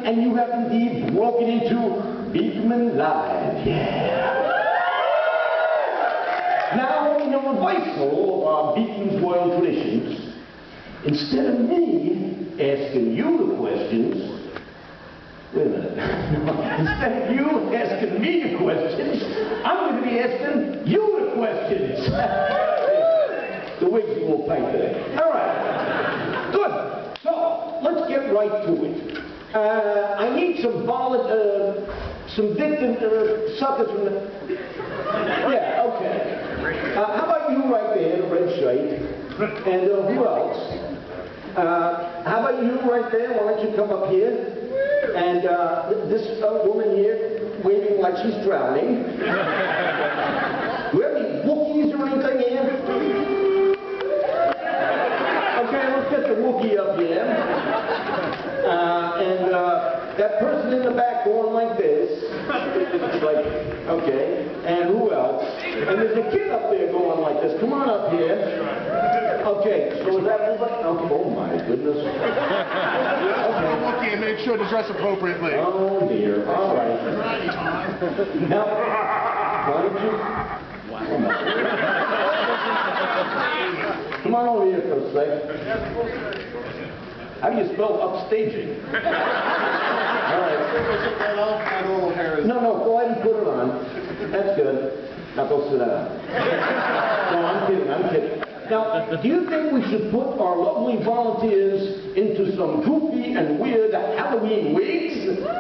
and you have indeed broken into Beakman Live. Yeah. Now, in a revival of Beakman's royal traditions, instead of me asking you the questions, wait a minute. Instead of you asking me the questions, I'm going to be asking you the questions. The wig's a little tight today. All right. Good. So, let's get right to it. I need some victim suckers from the... Yeah, okay. How about you right there in the red shirt? And who else? How about you right there? Why don't you come up here? And this woman here, waving like she's drowning. Do we have any Wookiees or anything here? Okay, let's get the Wookiee up here. And that person in the back going like this. It's like, okay. And who else? And there's a kid up there going like this. Come on up here. Okay, so is that everybody? Oh my goodness. Okay. Wookiee and make sure to dress appropriately. Oh dear. All right. Now, why don't you? Come on over here for a sec. How do you spell upstaging? All right. No, go ahead and put it on. That's good. Now go sit down. No, I'm kidding. Now, do you think we should put our lovely volunteers into some goofy and weird Halloween wigs? All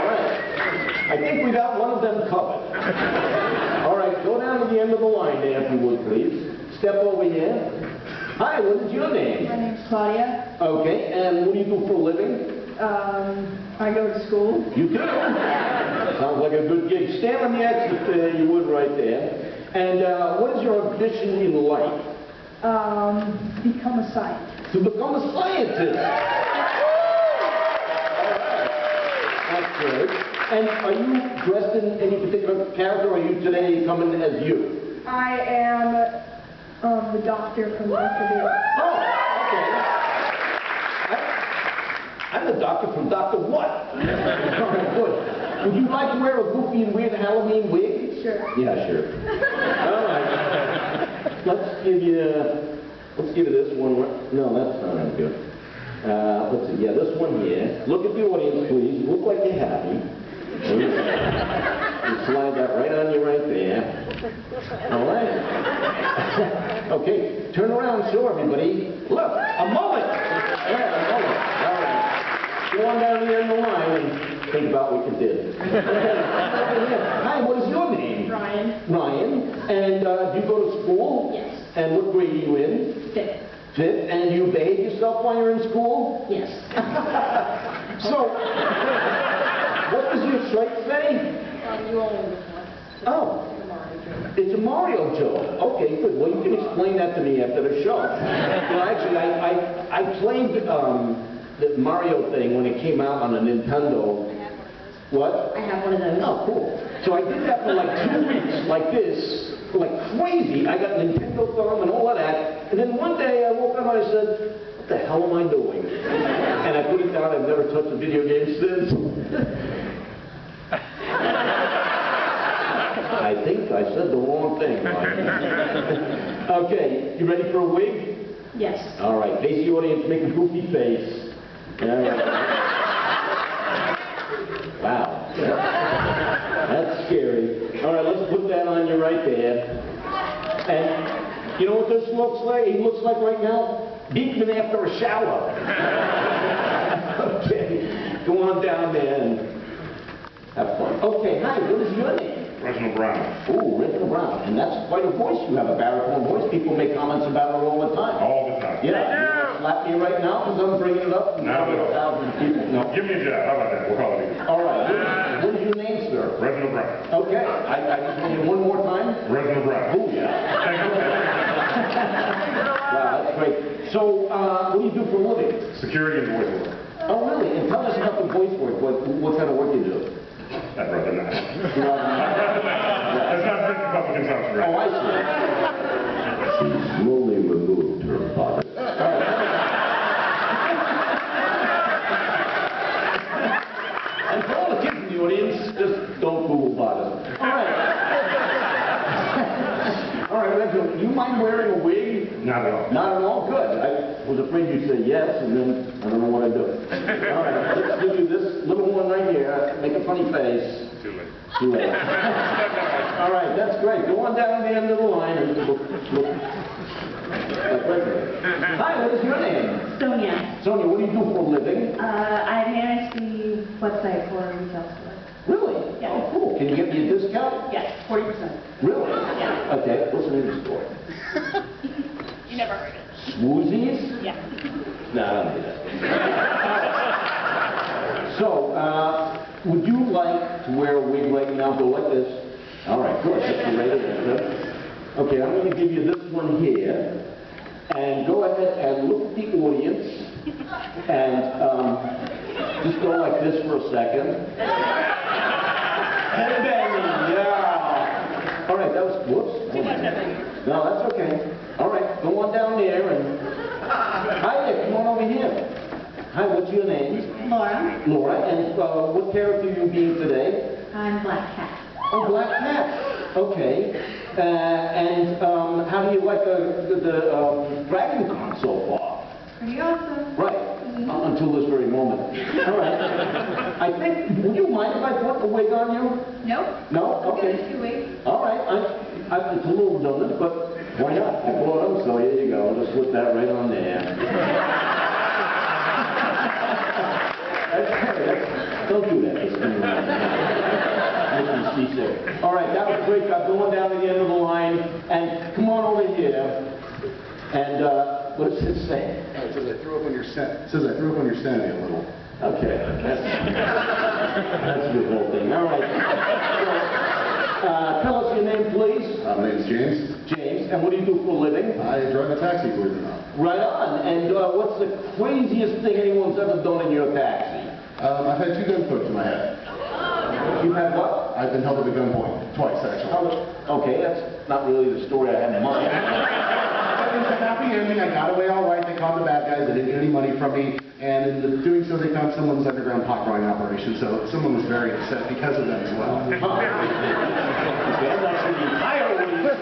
right. I think we got one of them covered. All right, go down to the end of the line there, if you would, please. Step over here. Hi, what is your name? My name's Claudia. Okay, and what do you do for a living? I go to school. You do? Sounds like a good gig. Stand on the exit, you would, right there. And what is your ambition in life? Become a scientist. To become a scientist. That's good. And are you dressed in any particular character, or are you today coming as you? I am the doctor from Dr. Beakman. Oh, okay. I'm the doctor from Dr. What? All right, good. Would you like to wear a goofy and weird Halloween wig? Sure. Yeah, sure. All right. Let's give you this one. No, that's not as good. Let's see. Yeah, this one here. Look at the audience, please. Look like you're happy. You slide that right on you right there. All right. Okay, turn around, show everybody. Look, a mullet. Yeah, a mullet. All right. Go on down the end of the line and think about what you did. Hi, what is your name? Ryan. Ryan. And do you go to school? Yes. And what grade are you in? Fifth. Fifth. And you behave yourself while you're in school? Yes. So, what does your shirt say? You only live once. Oh. It's a Mario joke. Okay, good. Well, you can explain that to me after the show. Well, actually, I played the Mario thing when it came out on a Nintendo. I have one of those. What? I have one of those. Oh, cool. So I did that for like 2 weeks, like this, like crazy. I got Nintendo thumb and all of that. And then one day I woke up and I said, what the hell am I doing? And I put it down. I've never touched a video game since. I think I said the wrong thing, Ryan. Okay, you ready for a wig? Yes. All right, face the audience, make a goofy face. All right. Wow. That's scary. All right, let's put that on you right there. And you know what this looks like? He looks like right now? Beakman after a shower. Okay, go on down there and have fun. Okay, hi, what is your name? Reginald Brown. Ooh, Reginald Brown. And that's quite a voice. You have a baritone voice. People make comments about it all the time. All the time. Yeah. You want to slap me right now because I'm bringing it up? No, no. 1,000 people. No. Give me a jab. How about that? We'll call it even. All right. What is your name, sir? Reginald Brown. Okay. I just want you one more time. Reginald Brown. Oh, yeah. Wow, that's great. So, what do you do for a living? Security and voice work. Oh, really? And tell us about the voice work. What kind of work you do? I'd rather not. You know, That's not good for public consumption, right? oh, I see. She slowly removed her body. Not at all. Not at all? Good. I was afraid you'd say yes, and then I don't know what I'd do. All right, let's give you this little one right here. Make a funny face. Too late. Too late. All right, that's great. Go on down the end of the line and look. Hi, what is your name? Sonia. Sonia, what do you do for a living? I manage the website for a retail store. Really? Yeah. Oh, cool. Can you get me a discount? Yes, 40%. Really? Yeah. Okay, what's the name of the store? You never heard it. Swoozies? Yeah. No, I don't do that. So, would you like to wear a wig right now? Go like this. All right, good. That's the right answer. Okay, I'm going to give you this one here. And go ahead and look at the audience. And just go like this for a second. And banging, yeah. All right, that was, whoops. No, that's okay. All right, go on down there and... Hi there, come on over here. Hi, what's your name? Laura. Laura, and what character are you being today? I'm Black Cat. Oh, Black Cat. Okay. And how do you like the DragonCon so far? Pretty awesome. Right. Until this very moment. All right. I think, would you mind if I put the wig on you? Nope. No? Okay. All right. It's a little donut, but why not? I bought them, so here you go. Just put that right on there. Don't do that. It's gonna make me seasick. All right, that was great. I'm going down to the end of the line, and come on over here. And what does it say? It says I threw up on your sanity a little. Okay, that's your whole thing. All right. So, tell us your name, please. My name's James. James. And what do you do for a living? I drive a taxi, believe it or not. Right on. And what's the craziest thing anyone's ever done in your taxi? I've had 2 guns put to my head. You had what? I've been held at a gunpoint twice, actually. Okay, that's not really the story I had in mind. It was a happy ending. I got away all right. They caught the bad guys. They didn't get any money from me. And in doing so, they found someone's underground pot growing operation. So someone was very upset because of that as well. Okay, I'm not sure the entire audience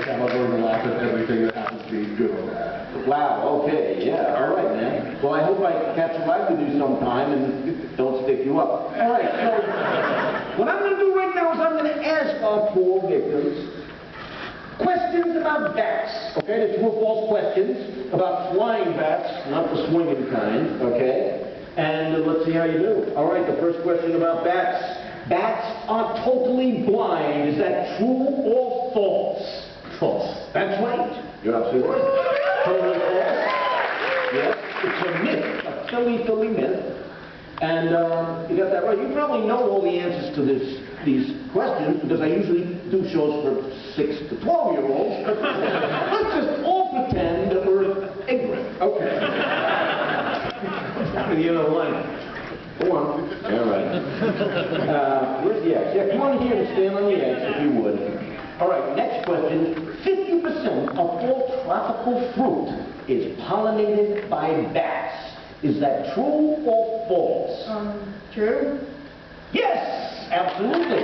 I'm going to laugh at everything that happens to be good or bad. Wow, okay, yeah, all right, man. Well, I hope I catch a ride with you sometime and don't stick you up. All right, so what I'm going to do right now is I'm going to ask our poor victims questions about bats, okay? They're true or false questions about flying bats, not the swinging kind, okay? And let's see how you do. All right, the first question about bats. Bats are totally blind. Is that true or false? False. That's right. You're absolutely right. Totally false. Yes, it's a myth, a silly myth. And you got that right. You probably know all the answers to these questions because I usually do shows for 6 to 12-year-olds. But let's just all pretend that we're ignorant. Okay. What's happening to the other line? Go on. All right. Where's the X? Yeah, come on here and stand on the X if you would. All right, next question. 50% of all tropical fruit is pollinated by bats. Is that true or false? True. Yes, absolutely.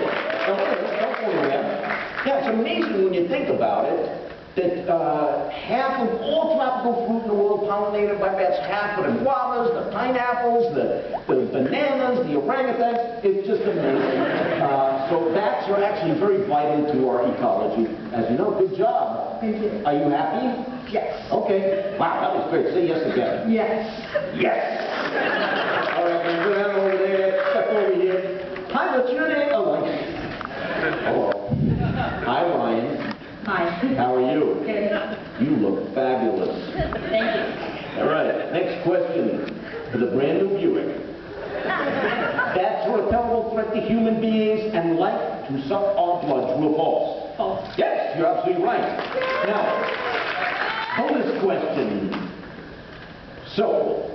Yeah, it's amazing when you think about it that half of all tropical fruit in the world pollinated by bats, half of the guavas, the pineapples, the bananas, the orangutans. It's just amazing. So bats are actually very vital to our ecology. As you know, good job. Thank you. Are you happy? Yes. Okay. Wow, that was great. Say yes again. Yes. Yes! All right, then go down over there, step over here. Hi, what's your name? Oh, hello. Hi, Ryan. Hi. How are you? Good. You look fabulous. Thank you. All right, next question for the brand new Buick. Bats are a terrible threat to human beings and like to suck our blood. True or false? False. Yes, you're absolutely right. Now, bonus question. So,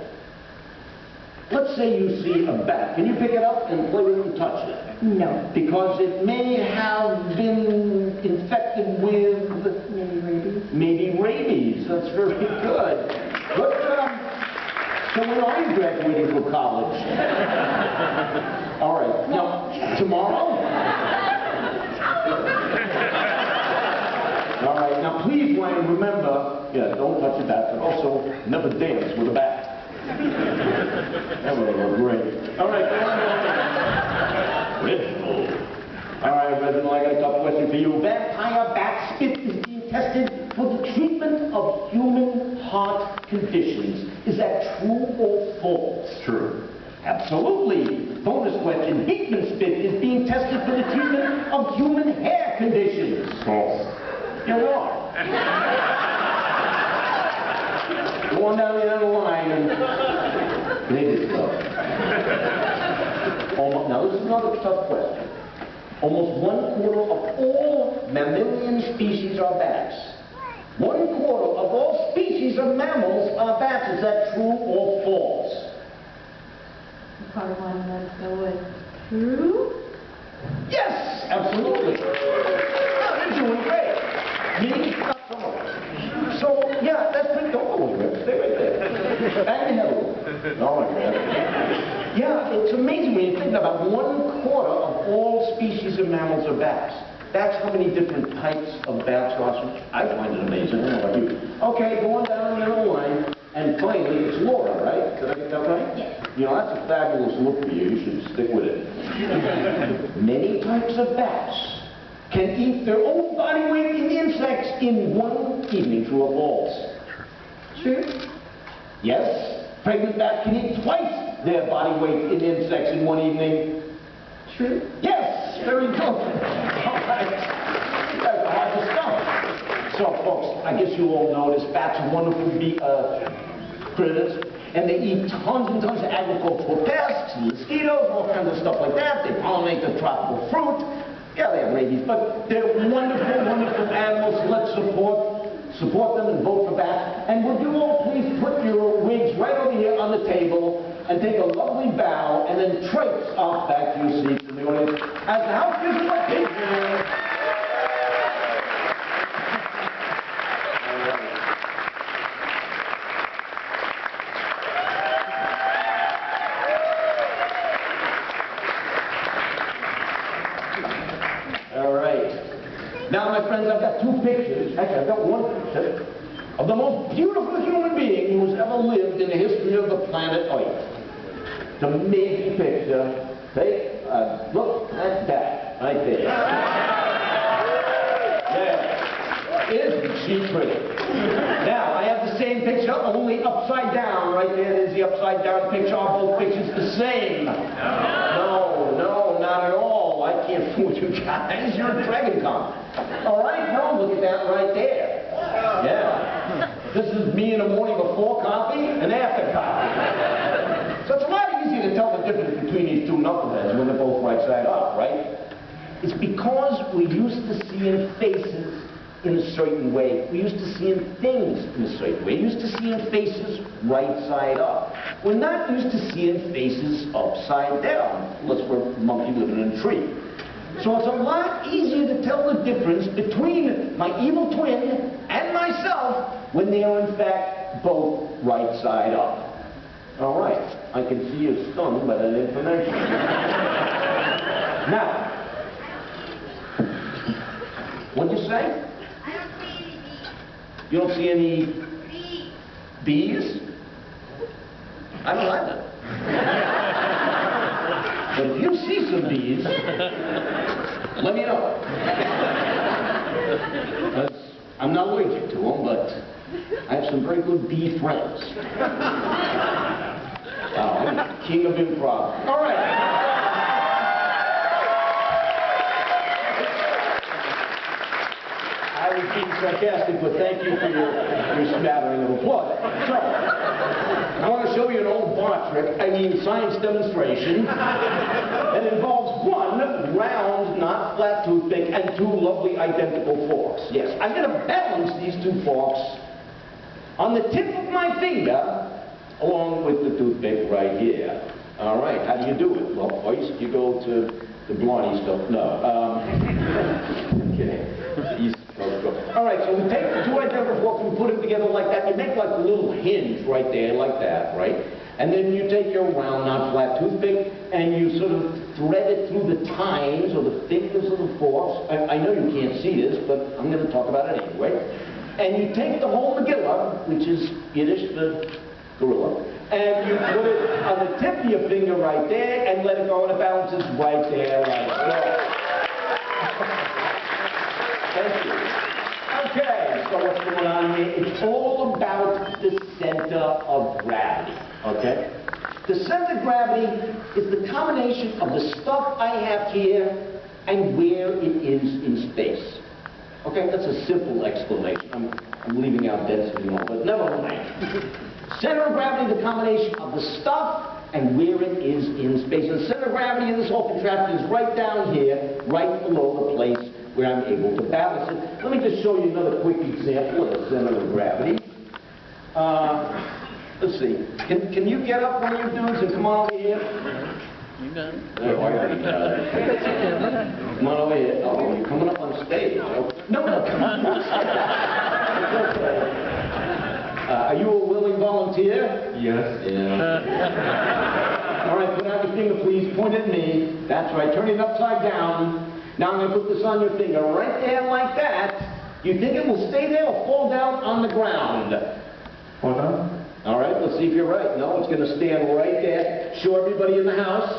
let's say you see a bat. Can you pick it up and play with it and touch it? No. Because it may have been infected with... Maybe rabies. Maybe rabies. That's very good. What, so when are you graduating from college? All right. Now, tomorrow? All right, now please, Wayne, remember, yeah, don't touch the bat, but also never dance with a bat. That would look great. All right, go on. Reginald. All right, Reginald, I got a tough question for you. Vampire bat spit is being tested for the treatment of human heart conditions. Is that true or false? True. Absolutely. Bonus question. Beakman spit is being tested for the treatment of human hair conditions. False. You're wrong. Go on down the other line and make it so. Now this is another tough question. Almost 1/4 of all mammalian species are bats. 1/4 of all species of mammals are bats. Is that true or false? You probably want to let us go with true? Yes, absolutely. Oh, they're doing great. Me, not so much. So, yeah, that's pretty cool. Stay right there. Bang the head. All right. Yeah, it's amazing when you think about 1/4 of all species of mammals are bats. That's how many different types of bats are. I find it amazing. I don't know about you. Okay, go on down the other line. And finally, it's Laura, right? Did I get that right? Yes. You know, that's a fabulous look for you. You should stick with it. Many types of bats can eat their own body weight in insects in one evening. True or false? True? Yes. Pregnant bats can eat twice their body weight in insects in one evening. True? Yes. Very good. All right. That's hard to stop. So, folks, I guess you all notice bats are wonderful critters, and they eat tons and tons of agricultural pests, mosquitoes, all kinds of stuff like that. They pollinate the tropical fruit. Yeah, they have rabies, but they're wonderful, wonderful animals. Let's support them and vote for bats. And would you all please put your wigs right over here on the table and take a lovely bow and then traipse off back to your seats in the audience as the house gives you a picture. Now, my friends, I've got 2 pictures. Actually, I've got 1 picture of the most beautiful human being who's ever lived in the history of the planet Earth. It's an amazing picture. Take a look at that right there. Yeah. Isn't she pretty? Now, I have the same picture, only upside down. Right there's the upside down picture. Are both pictures the same? No, not at all. I can't fool you guys. You're at DragonCon. All right, no, look at that right there. Yeah. This is me in the morning before coffee and after coffee. So it's a lot easier to tell the difference between these 2 knuckleheads when they're both right side up, right? It's because we're used to seeing faces in a certain way. We're used to seeing things in a certain way. We're used to seeing faces right side up. We're not used to seeing faces upside down, unless we're a monkey living in a tree. So it's a lot easier to tell the difference between my evil twin and myself when they are in fact both right side up. All right, I can see you're stunned by that information. Now, what'd you say? You don't see any bees? I don't either. But if you see some bees, let me know. Because I'm not allergic to them, but I have some very good bee friends. I'm king of improv. All right. I was being sarcastic, but thank you for your smattering of applause. So, I want to show you an old bar trick, science demonstration that involves 1 round, not flat toothpick and 2 lovely identical forks. Yes, I'm going to balance these 2 forks on the tip of my finger along with the toothpick right here. All right, how do you do it? Well, first you go to the Blondie stuff. No. Okay. East Coast. All right, so we take the 2 identical forks and we put them together like that. You make like a little hinge right there, like that, right? And then you take your round, not flat toothpick, and you sort of thread it through the tines or the thickness of the forks. I know you can't see this, but I'm going to talk about it anyway. And you take the whole Megillah, which is Yiddish for gorilla, and you put it on the tip of your finger right there and let it go, and it balances right there like so. Thank you. Okay, so what's going on here? It's all about the center of gravity, okay? The center of gravity is the combination of the stuff I have here and where it is in space. Okay, that's a simple explanation. I'm leaving out density and all, but never mind. Center of gravity is the combination of the stuff and where it is in space. And the center of gravity in this whole contraption is right down here, right below the place where I'm able to balance it. Let me just show you another quick example of the center of gravity. Let's see. Can you get up, one of you dudes, and come on over here? You done? Come on over here. Oh, you're coming up on stage. Oh, no, come on. It's okay. Are you a willing volunteer? Yes. Yeah. All right, put out your finger, please. Point at me. That's right. Turn it upside down. Now I'm going to put this on your finger right there like that. You think it will stay there or fall down on the ground? Hold on. All right, let's see if you're right. No, it's going to stand right there. Show everybody in the house.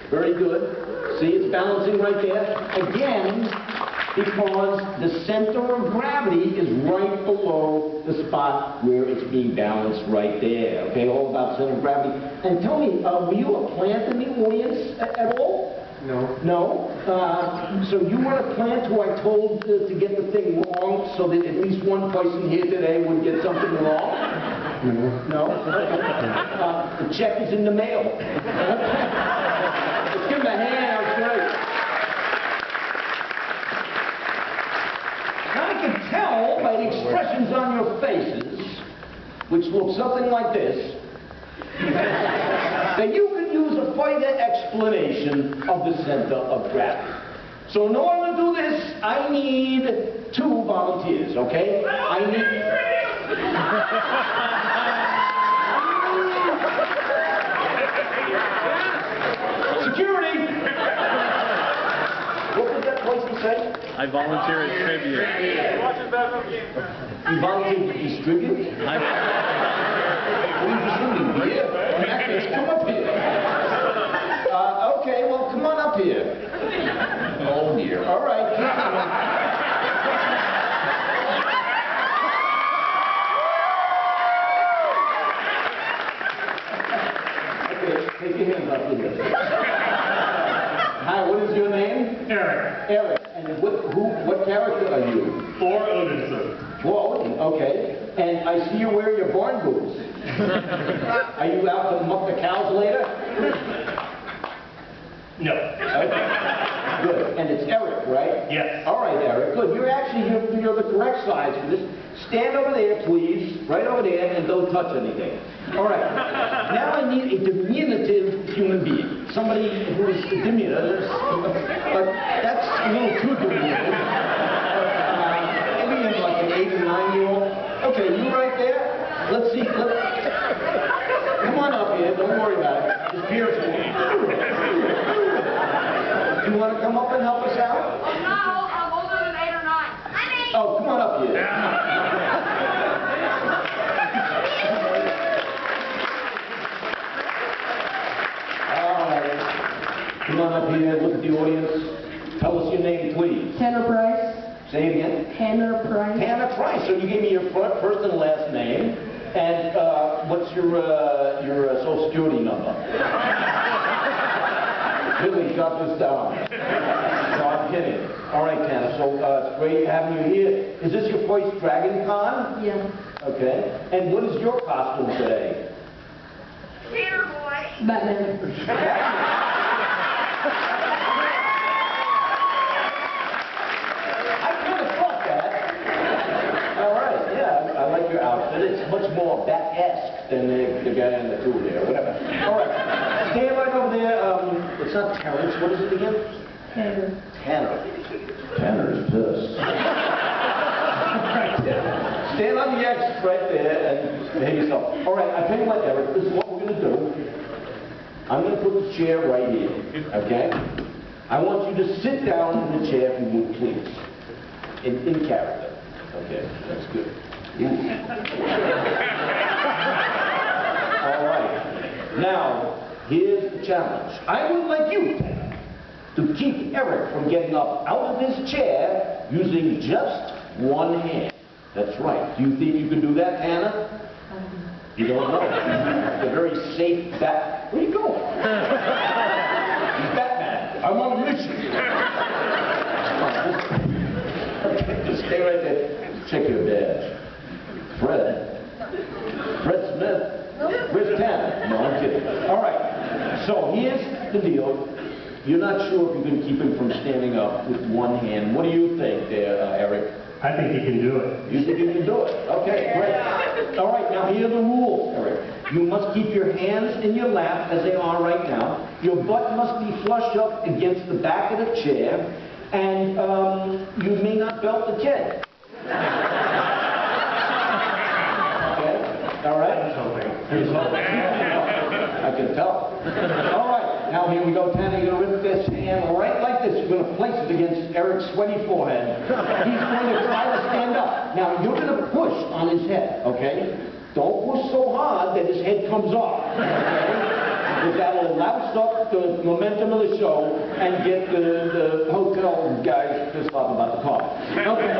Very good. See, it's balancing right there. Again, because the center of gravity is right below the spot where it's being balanced right there. Okay, all about center of gravity. And tell me, were you a plant in the audience at all? No. No? So you were a plant who I told to get the thing wrong so that at least one person here today would get something wrong? No? The check is in the mail. Let's give him a hand, that's great. Now I can tell by the expressions on your faces, which look something like this, that you could use a further explanation of the center of gravity. So in order to do this, I need 2 volunteers, okay? I need... Security! What was that place say? I volunteer as tribute. You volunteer to distribute? What are you distributing? Beer? In that case, come up here. Okay, well, come on up here. Oh, dear. All right. Okay, take your hands up here. Hi, what is your name? Eric. Eric. And what character are you? Or Odinson. Well, okay. And I see you wear your barn boots. Are you out to muck the cows later? No. Okay. Good. And it's Eric, right? Yes. All right, Eric. Good. You're actually you're the correct size for this. Stand over there, please. Right over there, and don't touch anything. All right. Now I need a diminutive human being. Somebody who is diminutive, but that's a little too diminutive. Maybe like an 8 or 9-year-old. Okay, you right there. Let's see. Come on up here. Don't worry about it. It's beautiful. You want to come up and help us out? Oh, no, I'm older than 8 or 9. I'm 8. Oh, come on up here. All right. Come on up here. Look at the audience. Tell us your name, please. Tanner Price. Say it again. Tanner Price. Hannah Price. So you gave me your first and last name. And what's your Social Security number? Really got this down. No, I'm kidding. All right, Tanner. So it's great having you here. Is this your first DragonCon? Yeah. Okay. And what is your costume today? Peter boy. Batman. I kind of thought that. All right, yeah, I like your outfit. It's much more Bat-esque than the guy in the tool there, whatever. All right, stand right over there. It's not Terrence. What is it again? Tanner. Tanner. Tanner is pissed. Stand on the X right there and behave yourself. All right, I tell you what, Eric, this is what we're going to do. I'm going to put the chair right here, okay? I want you to sit down in the chair if you would, please. In character. Okay, that's good. All right. Now, here's the challenge. I would like you to keep Eric from getting up out of his chair using just one hand. That's right. Do you think you can do that, Hannah? You don't know. It's a very safe bet. Where are you going? He's Batman. I'm on a mission. Okay, just stay right there. Check your badge. Fred Smith. Where's Tanner? No, I'm kidding. All right. So here's the deal. You're not sure if you can keep him from standing up with one hand. What do you think there, Eric? I think he can do it. You think you can do it? Okay, great. All right, now here are the rules, Eric. You must keep your hands in your lap as they are right now. Your butt must be flush up against the back of the chair, and you may not belt the kid. Okay? All right? He's hoping. I can tell. All right, now here we go, Tanner. You're going to rip this hand right like this. You're going to place it against Eric's sweaty forehead. He's going to try to stand up. Now, you're going to push on his head, okay? Don't push so hard that his head comes off, okay? Because that'll louse up the momentum of the show and get the hotel guys pissed off about the car. Okay.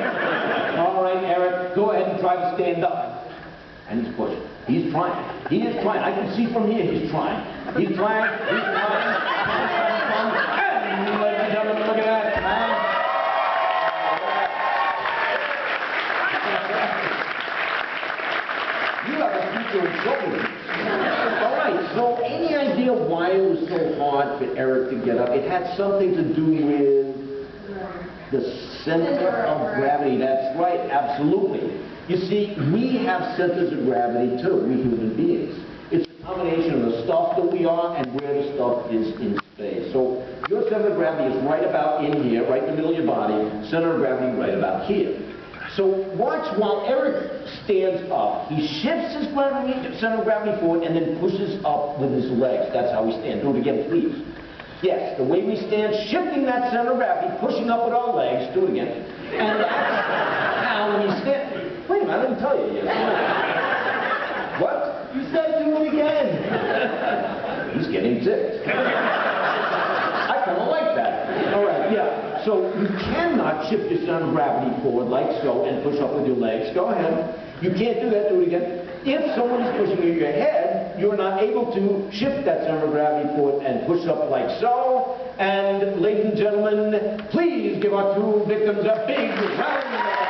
All right, Eric, go ahead and try to stand up. And he's pushing. He's trying. He is trying. I can see from here he's trying. He's trying. He's trying. And ladies and gentlemen, look at that. You have a future in shoulders. All right. So any idea why it was so hard for Eric to get up? It had something to do with the center of gravity. That's right. Absolutely. You see, we have centers of gravity too, we human beings. It's a combination of the stuff that we are and where the stuff is in space. So your center of gravity is right about in here, right in the middle of your body, center of gravity right about here. So watch while Eric stands up. He shifts his center of gravity forward and then pushes up with his legs. That's how we stand. Do it again, please. Yes, the way we stand, shifting that center of gravity, pushing up with our legs. Do it again. And that's how when you stand. Wait a minute, I didn't tell you yet. What? You said do it again. He's getting ticked. I kind of like that. All right, yeah. So you cannot shift your center of gravity forward like so and push up with your legs. Go ahead. You can't do that. Do it again. If someone is pushing your head, you're not able to shift that center of gravity forward and push up like so. And ladies and gentlemen, please give our two victims a big round of applause.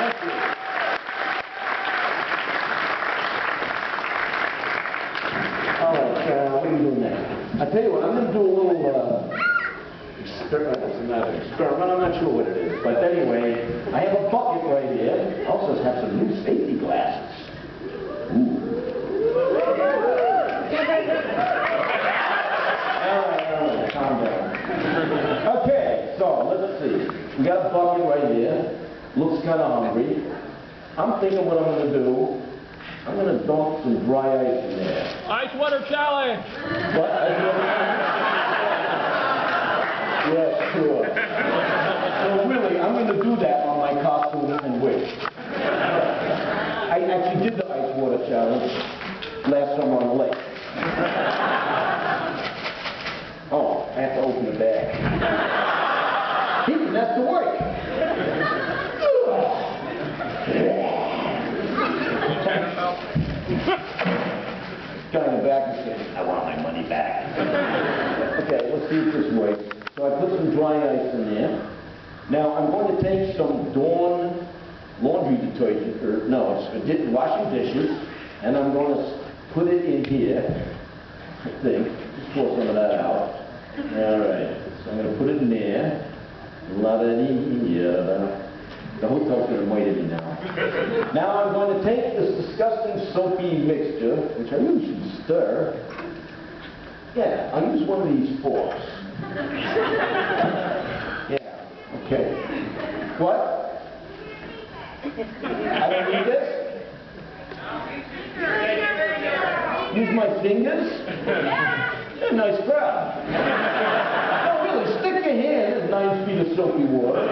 Thank you. All right, what are you doing next? I tell you what, I'm going to do a little experiment. I'm not sure what it is, but anyway, I have a bucket right here. I also have some new safety glasses. Ooh. All right, calm down. Okay, so let's see. We got a bucket right here. Looks kind of hungry. I'm thinking what I'm going to do. I'm going to dunk some dry ice in there. Ice water challenge! What? Ice water challenge? Yeah, sure. So really, I'm going to do that on my costume and wig. I actually did the ice water challenge last summer on the lake. Oh, I have to open the bag. That's the work. Guy in the back is saying, I want my money back. Okay, let's do it this way. So I put some dry ice in there. Now I'm going to take some Dawn laundry detergent, or no, it's for washing dishes, and I'm going to put it in here, I think. Just pour some of that out. All right, so I'm going to put it in there. The hotel's going to invite me now. Now I'm going to take this disgusting soapy mixture, which I really should stir. Yeah, I'll use one of these forks. Yeah, okay. What? I don't need this? Use my fingers? Yeah, nice crowd. No, really, stick your hand in 9 feet of soapy water.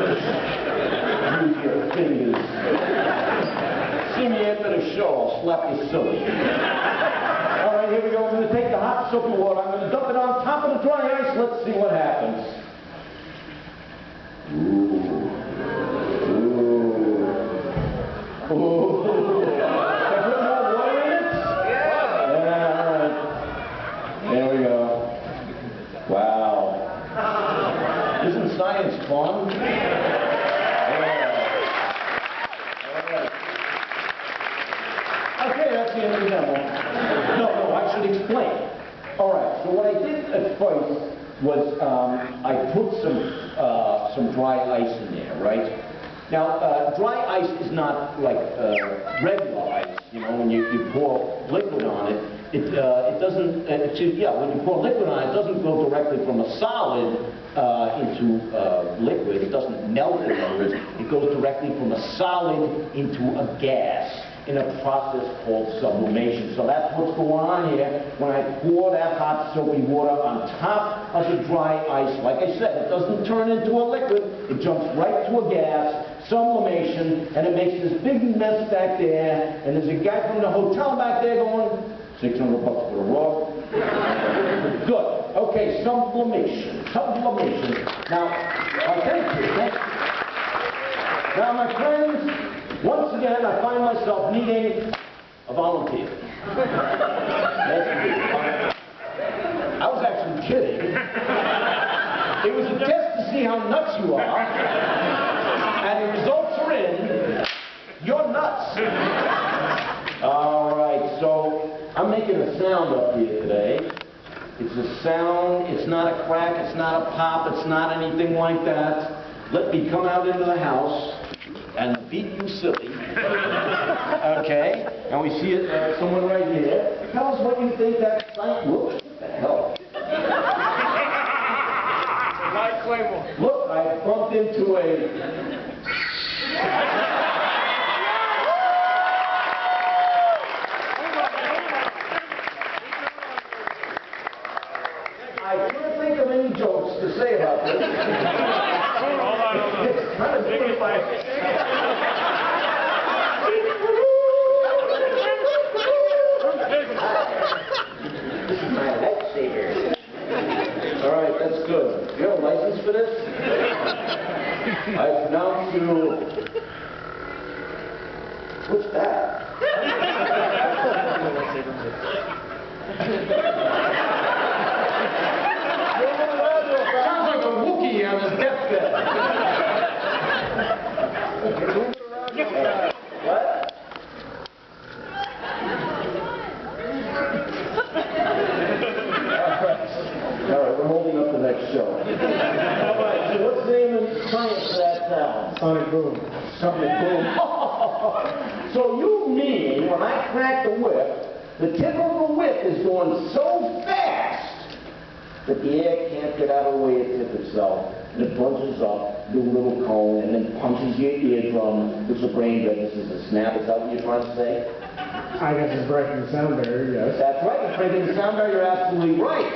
Use your fingers. See me after the show, I'll slap you silly. All right, here we go. I'm going to take the hot soapy water. I'm going to dump it on top of the dry ice. Let's see what happens. Ooh. Ooh. Ooh. Can I put more water in it? Yeah. All right. There we go. Wow. Isn't science fun? Okay, that's the end of the demo. No, I should explain. All right, so what I did at first was I put some dry ice in there, right? Now, dry ice is not like regular ice, you know, when you pour liquid on it. It doesn't, when you pour liquid on it, it doesn't go directly from a solid into liquid. It doesn't melt, in other words. It goes directly from a solid into a gas in a process called sublimation. So that's what's going on here when I pour that hot soapy water on top of the dry ice. Like I said, it doesn't turn into a liquid. It jumps right to a gas, sublimation, and it makes this big mess back there. And there's a guy from the hotel back there going, $600 for the rug. Good. Okay, sublimation. Sublimation. Now, thank you. Now, my friends, once again, I find myself needing a volunteer. I was actually kidding. It was a test to see how nuts you are. And the results are in. You're nuts. All right, so I'm making a sound up here today. It's a sound. It's not a crack. It's not a pop. It's not anything like that. Let me come out into the house and beat you silly. Okay? And we see someone right here. Tell us what you think that sign. Look, what the hell? Look, I bumped into a... I can't think of any jokes to say about this. It's kind of dignified. This is my lifesaver. All right, that's good. You have a license for this? I pronounce you... What's that? Sounds like a Wookiee on his deathbed. What? All right, we're holding up the next show. All right, so what's the name of science for that sound? Sonic boom. Sonic boom. So you mean when I crack the whip, the tip of the whip is going so fast that the air can't get out of the way it tips itself, and it bunches up, do a little cone, and then punches your eardrum, which the brain registers as a snap. Is that what you're trying to say? I guess it's breaking the sound barrier, yes. That's right, it's breaking the sound barrier. You're absolutely right.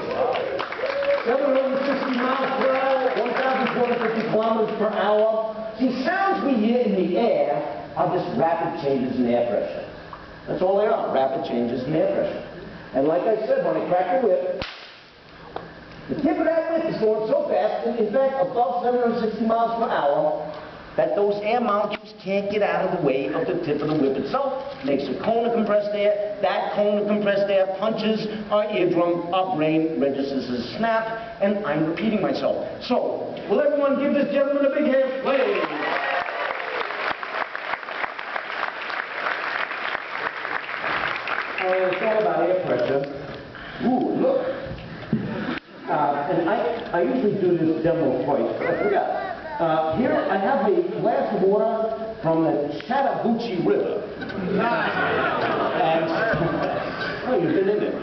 760 miles per hour, 1,450 kilometers per hour. See, sounds we hear in the air are just rapid changes in air pressure. That's all they are, rapid changes in air pressure. And like I said, when I crack the whip, the tip of that whip is going so fast, in fact, above 760 miles per hour, that those air molecules can't get out of the way of the tip of the whip itself. Makes a cone of compressed air. That cone of compressed air punches our eardrum. Our brain registers as a snap, and I'm repeating myself. So, will everyone give this gentleman a big hand, please? It's all about air pressure. Ooh, look. And I usually do this demo twice, but I forgot. Here I have a glass of water from the Chattahoochee River. And, oh, you've been in there.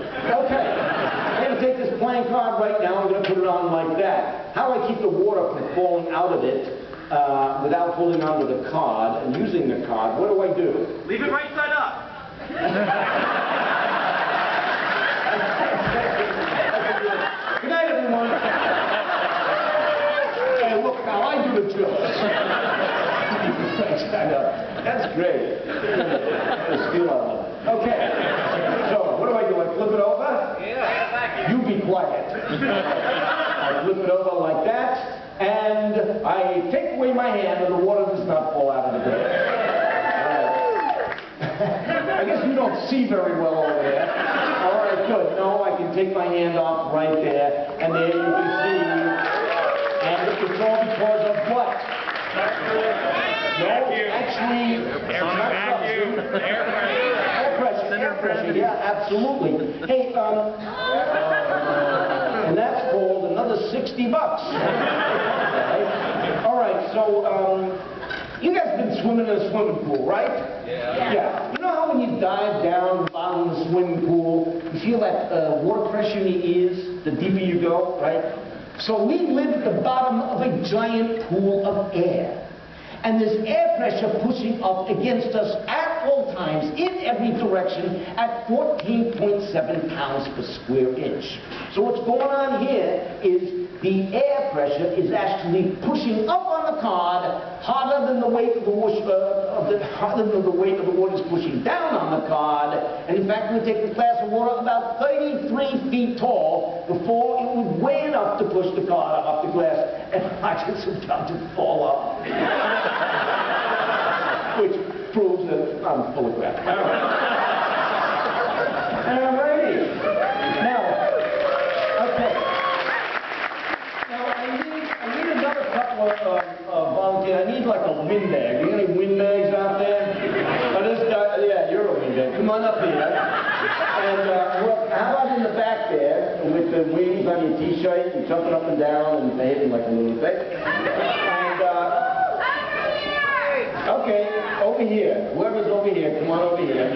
Okay. I'm going to take this playing card right now. I'm going to put it on like that. How do I keep the water from falling out of it without holding onto the card and using the card? What do I do? Leave it right side up. great. Steal out of it. Okay. So, what do? I flip it over? Yeah. You be quiet. I flip it over like that, and I take away my hand, and the water does not fall out of the bag. I guess you don't see very well over there. All right, good. No, I can take my hand off right there, and there you can see. And it's all because of what? No, actually, air pressure. Yeah, absolutely. Hey, and that's called another $60. All right, so, you guys been swimming in a swimming pool, right? Yeah. You know how when you dive down the bottom of the swimming pool, you feel that water pressure in your ears, the deeper you go, right? So we live at the bottom of a giant pool of air. And there's air pressure pushing up against us at all times, in every direction, at 14.7 pounds per square inch. So what's going on here is the air pressure is actually pushing up on the card harder than the weight of the water is pushing down on the card. And in fact, we take a glass of water about 33 feet tall before it would weigh enough to push the card off the glass, and watch it about to fall off. Which proves that I'm full of crap. All righty. Now, okay. Now, I need another couple of volunteers. I need like a windbag. You got any windbags out there? Oh, this guy, yeah, you're a windbag. Come on up here. And well, how about in the back there with the wings on your t-shirt and jumping up and down and behaving like a lunatic? And, okay, over here. Whoever's over here, come on over here.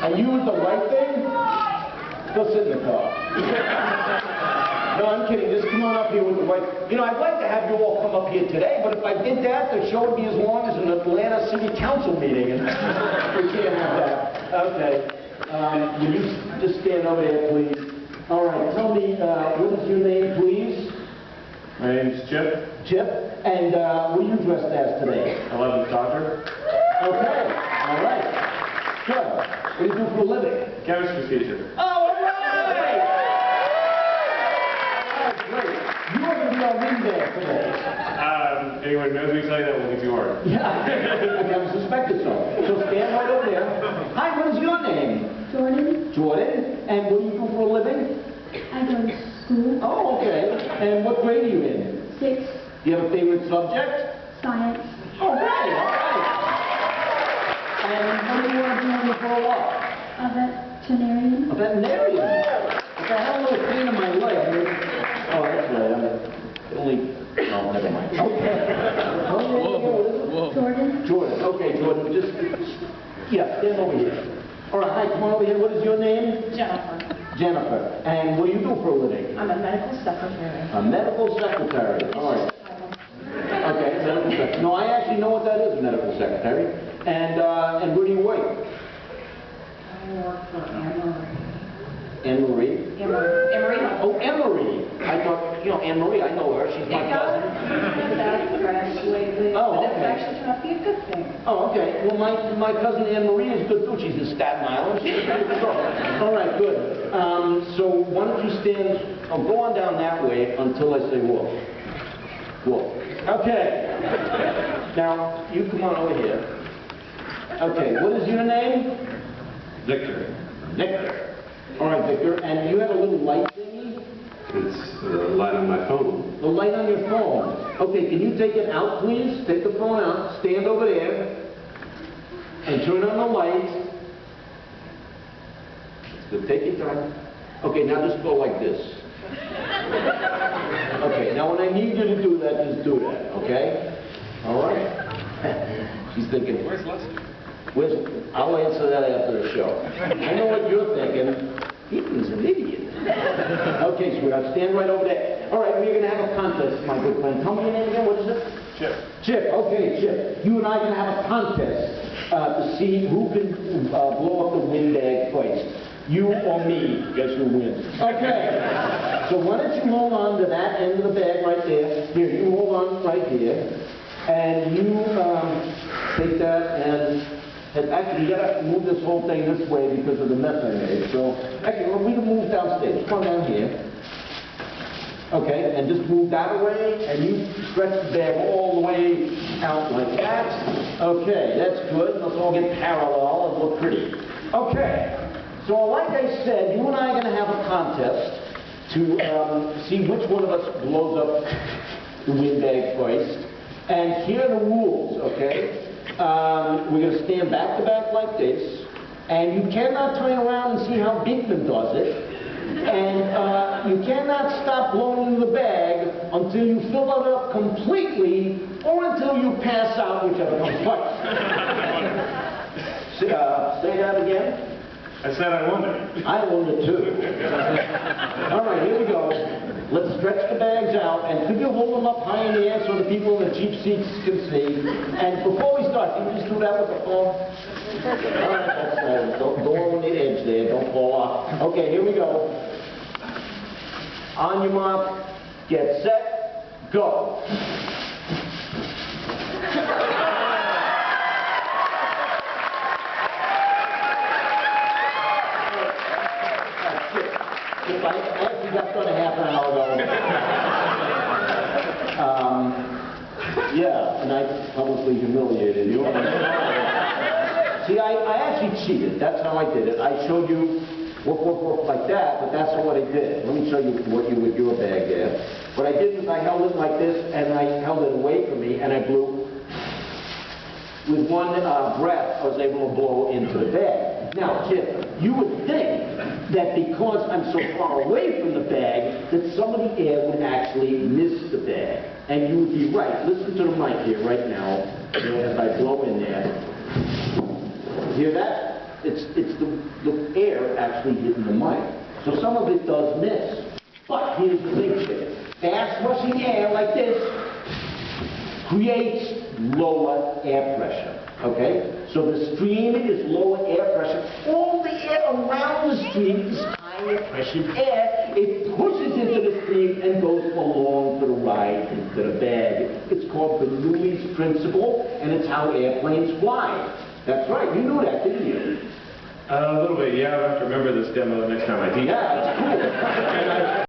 And you with the white thing? Go sit in the car. No, I'm kidding. Just come on up here with the white. You know, I'd like to have you all come up here today, but if I did that, the show would be as long as an Atlanta City Council meeting, and we can't have that. Okay. Will you just stand over there, please? All right. Tell me, what is your name, please? My name's Chip. Chip. And what are you dressed as today? 11th Doctor. Okay. All right. Good. What do you do for a living? Chemistry teacher. Oh, all right! That's great. You are going to be our wingman today. Anyone knows me say that will be too hard. Yeah, I never suspected so. So stand right over there. Hi, what is your name? Jordan, Jordan. And what do you do for a living? I go to school. Oh, okay. And what grade are you in? 6, Do you have a favorite subject? science. Okay, all right. And what do you want to do when you grow up? A veterinarian. A veterinarian? Okay, I have a little pain in my leg. Oh, that's right. I'm only... Oh, never mind. Okay. Whoa. Jordan, Jordan. Okay, Jordan. Just... Yeah, stand over here. All right, hi, come on over here. What is your name? Jennifer. Jennifer. And what do you do for a living? I'm a medical secretary. A medical secretary. All right. Okay, medical secretary. No, I actually know what that is, medical secretary. And where do you work? I work for Anne-Marie. Anne-Marie? Anne-Marie. Oh, Anne-Marie. I thought, you know, Anne-Marie, I know her. She's my cousin. That's graduated. Oh, But it's okay. actually turned out to be a good thing. Oh, okay. Well, my cousin Anne-Marie is good too. She's in Staten Island. She's a good girl. All right, good. So why don't you stand, go on down that way until I say walk. Walk. Okay. Now, you come on over here. Okay, what is your name? Victor. Victor. All right, Victor, and you have a little light thingy? It's the light on my phone. The light on your phone. Okay, can you take it out, please? Take the phone out, stand over there, and turn on the light. Good, take your time. Okay, now just go like this. Okay, now when I need you to do that, just do that, okay? All right? She's thinking, Where's Lester? I'll answer that after the show. I know what you're thinking. He's an idiot. Okay, sweetheart, stand right over there. All right, we're going to have a contest, my good friend. Tell me your name again. What is it? Chip. Chip. Okay, Chip. You and I are going to have a contest to see who can blow up the windbag first. You or me. Guess who wins. Okay. So why don't you hold on to that end of the bag right there. Here, you hold on right here. And you take that and actually you gotta move this whole thing this way because of the mess I made. So actually, we can move downstairs. Come down here. Okay, and just move that away, and you stretch the bag all the way out like that. Okay, that's good. Let's all get parallel and look pretty. Okay, so like I said, you and I are going to have a contest to see which one of us blows up the windbag first. And here are the rules, okay? We're going to stand back to back like this, and you cannot turn around and see how Beakman does it. And you cannot stop blowing in the bag until you fill it up completely or until you pass out, whichever comes first. Say that again. I said I won it. I own it too. All right, here we go. Let's stretch the bags out, and could you hold them up high in the air so the people in the cheap seats can see? And before we start, can you just do that with the phone? All right, that's fine. Don't go on the edge there. Don't fall off. Okay, here we go. On your mark, get set, go. I actually got done a half an hour ago. Yeah, and I publicly humiliated you. See, I actually cheated. That's how I did it. I showed you whoop, whoop, whoop like that, but that's not what I did. Let me show you what you with your bag there. What I did was I held it like this, and I held it away from me, and I blew. With one breath, I was able to blow into the bag. Now, Chip, you would think that because I'm so far away from the bag, that some of the air would actually miss the bag. And you would be right. Listen to the mic here right now, as I blow in there. Hear that? It's the air actually hitting the mic. So some of it does miss. But here's the thing, Chip. Fast rushing air like this creates lower air pressure. Okay? So the stream is lower air pressure. All the air around the stream is higher pressure air. It pushes into the stream and goes along for the ride into the bag. It's called Bernoulli's principle, and it's how airplanes fly. That's right. You knew that, didn't you? A little bit, yeah. I'll have to remember this demo the next time I teach. Yeah, it's cool.